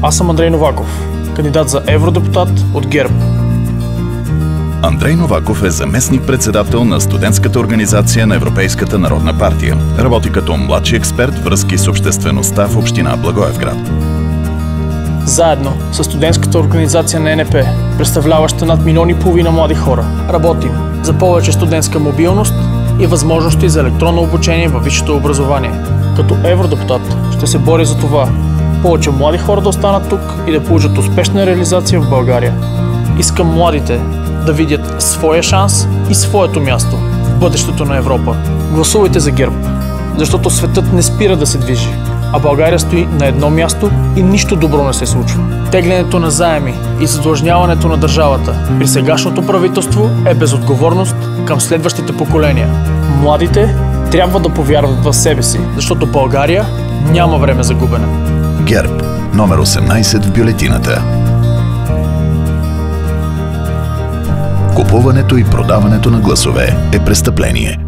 Аз съм Андрей Новаков, кандидат за евродепутат от ГЕРБ. Андрей Новаков е заместник-председател на студентската организация на Европейската народна партия. Работи като младши експерт връзки с обществеността в община Благоевград. Заедно с студентската организация на ЕНП, представляваща над 1,5 милиона млади хора, работим за повече студентска мобилност и възможности за електронно обучение във висшето образование. Като евродепутат ще се боря за това повече млади хора да останат тук и да получат успешна реализация в България. Искам младите да видят своя шанс и своето място в бъдещето на Европа. Гласувайте за ГЕРБ, защото светът не спира да се движи, а България стои на едно място и нищо добро не се случва. Теглянето на заеми и задлъжняването на държавата при сегашното правителство е безотговорност към следващите поколения. Младите трябва да повярват в себе си, защото България няма време за губене. ГЕРБ, номер 18 в бюлетината. Купуването и продаването на гласове е престъпление.